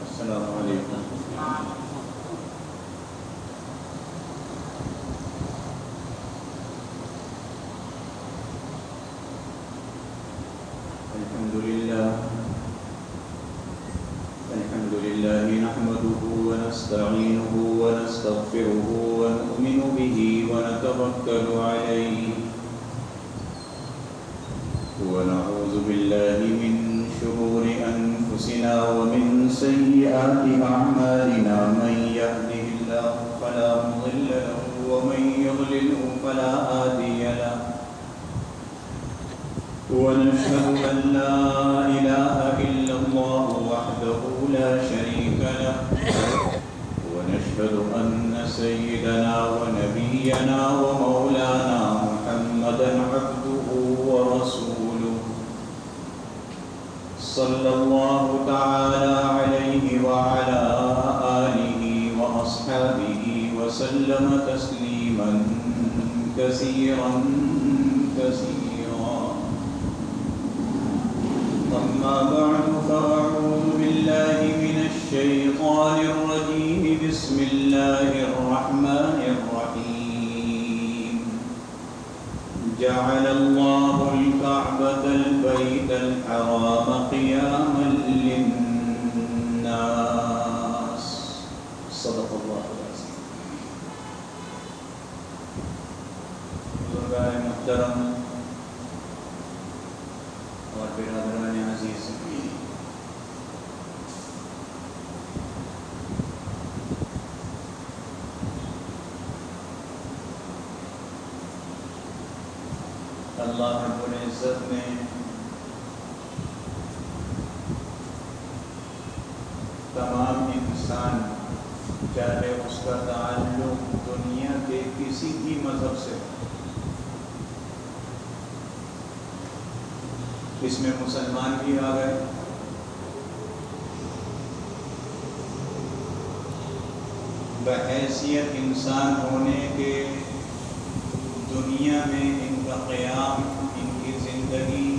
السلام علیکم. الحمد لله نحمده ونستعينه ونستغفره ونؤمن به ونتوكل عليه ونعوذ بالله من شرور أنفسنا ومن سيئات أعمالنا من يهده الله فلا مضل له ومن يضلله فلا هادي له ونشهد أن لا إله إلا الله وحده لا شريك له ونشهد أن سيدنا ونبينا ومولانا محمدا عبده ورسوله صلى الله تعالى عليه وعلى آله وأصحابه وسلم تسليما كثيرا كثيرا. أما بعد فأعوذ بالله من الشيطان الرجيم. بسم الله الرحمن الرحيم. جعل الله الكعبة البيت الحرام قياما للناس. صدق الله العظيم. بزرگان محترم اور برادران عزیز، اللہ رب العزت نے تمام انسان، چاہے اس کا تعلق دنیا کے کسی بھی مذہب سے، اس میں مسلمان بھی آ گئے، بحیثیت انسان ہونے کے دنیا میں ان کا قیام، ان کی زندگی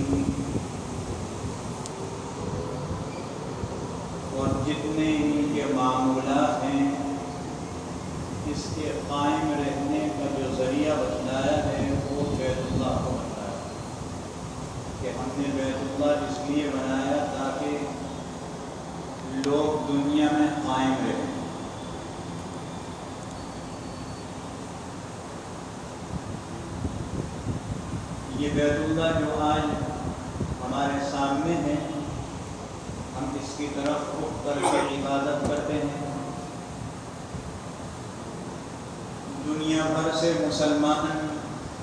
اور جتنے ان کے معمولات ہیں، اس کے قائم رہنے کا جو ذریعہ بتلایا ہے وہ بیت اللہ کو بتلایا کہ ہم نے بیت اللہ اس لیے بنایا تاکہ لوگ دنیا میں قائم رہیں۔ یہ بیت اللہ جو آج ہمارے سامنے ہے، ہم اس کی طرف رخ کر کے عبادت کرتے ہیں۔ دنیا بھر سے مسلمان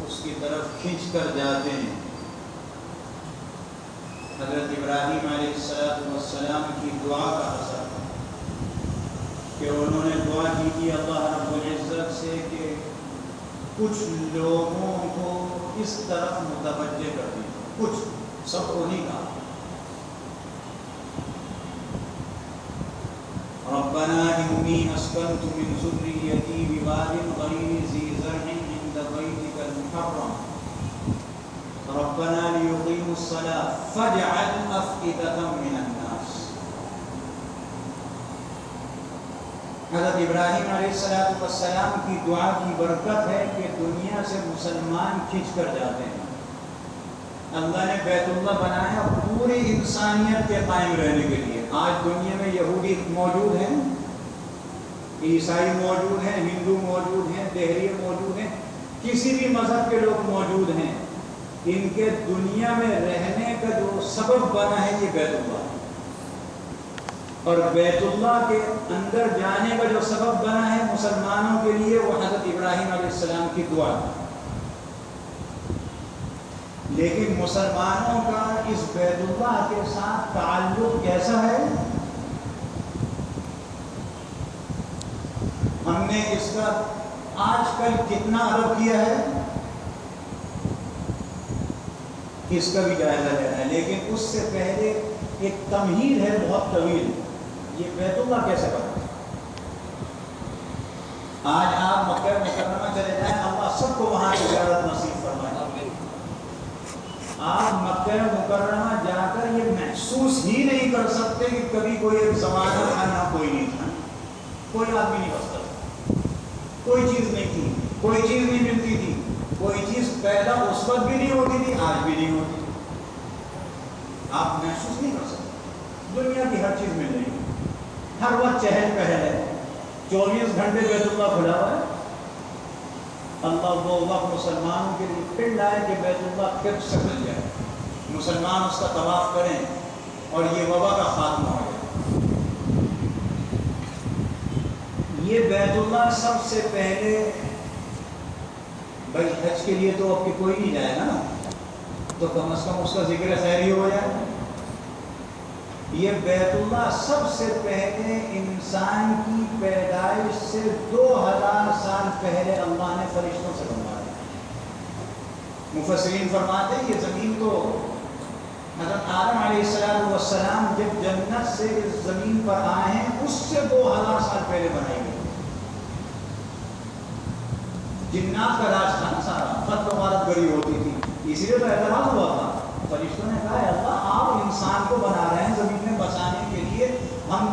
اس کی طرف کھنچ کر جاتے ہیں۔ حضرت ابراہیم علیہ السلام کی دعا کا اثر کہ انہوں نے دعا کی تھی اللہ رب العزت سے کہ کچھ لوگوں کو اس طرف متوجہ کر دی، کچھ، سب کو نہیں کہا۔ ربنا انی اسکنت من ذریتی بواد غیر ذی زرع عند بیتک المحرم ربنا لیقیموا الصلاة فاجعل افئدة من الناس۔ حضرت ابراہیم علیہ السلام کی دعا کی برکت ہے کہ دنیا سے مسلمان کھنچ کر جاتے ہیں۔ اللہ نے بیت اللہ بنایا پوری انسانیت کے قائم رہنے کے لیے۔ آج دنیا میں یہودی موجود ہیں، عیسائی موجود ہیں، ہندو موجود ہیں، دہریے موجود ہیں، کسی بھی مذہب کے لوگ موجود ہیں۔ ان کے دنیا میں رہنے کا جو سبب بنا ہے یہ بیت اللہ، اور بیت اللہ کے اندر جانے کا جو سبب بنا ہے مسلمانوں کے لیے وہ حضرت ابراہیم علیہ السلام کی دعا ہے۔ لیکن مسلمانوں کا اس بیت اللہ کے ساتھ تعلق کیسا ہے؟ ہم نے اس کا آج کل کتنا عرب کیا ہے اس کا بھی جائزہ لینا ہے، لیکن اس سے پہلے ایک تمہید ہے بہت طویل۔ یہ بیت اللہ کیسے بنا؟ آج آپ مکہ مکرمہ چلے جائیں، اللہ سب کو وہاں کی زیارت نصیب فرمائے۔ آپ مکہ جی نہیں کر سکتے کہ کبھی کوئی ایک زمانہ تھا نہ کوئی نہیں تھا، کوئی آدمی نہیں بچ سکتا، کوئی چیز نہیں تھی، کوئی چیز نہیں ملتی تھی، کوئی چیز پیدا اس وقت بھی نہیں ہوتی تھی، آج بھی نہیں ہوتی، آپ محسوس نہیں کر سکتے۔ دنیا کی ہر چیز مل رہی ہے، ہر وقت چہل پہل ہے، 24 گھنٹے بیت اللہ کھلا ہوا ہے۔ اللہ وہ وقت مسلمانوں کے لیے پھر لائے کہ بیت اللہ پھر سے کھل جائے، مسلمان اس کا طواف کریں اور یہ وبا کا خاتمہ ہو جائے۔ یہ بیت اللہ سب سے پہلے، بھائی حج کے لیے تو اب کہ کوئی نہیں جائے گا نا، تو کم از کم اس کا ذکر خیری ہو جائے۔ یہ بیت اللہ سب سے پہلے انسان کی پیدائش سے 2000 سال پہلے اللہ نے فرشتوں سے بنوایا۔ مفسرین فرماتے ہیں یہ زمین تو حضرت آدم علیہ السلام جب جنت سے اس زمین پر آئے ہیں اس سے 2000 سال پہلے بنائی گئی۔ جنات کا راج تھا نا سارا، خط و غارت گری ہوتی تھی، اسی لیے تو اعتراض ہوا تھا۔ فرشتوں نے کہا اللہ آپ انسان کو بنا رہے ہیں زمین میں بسانے کے لیے، ہم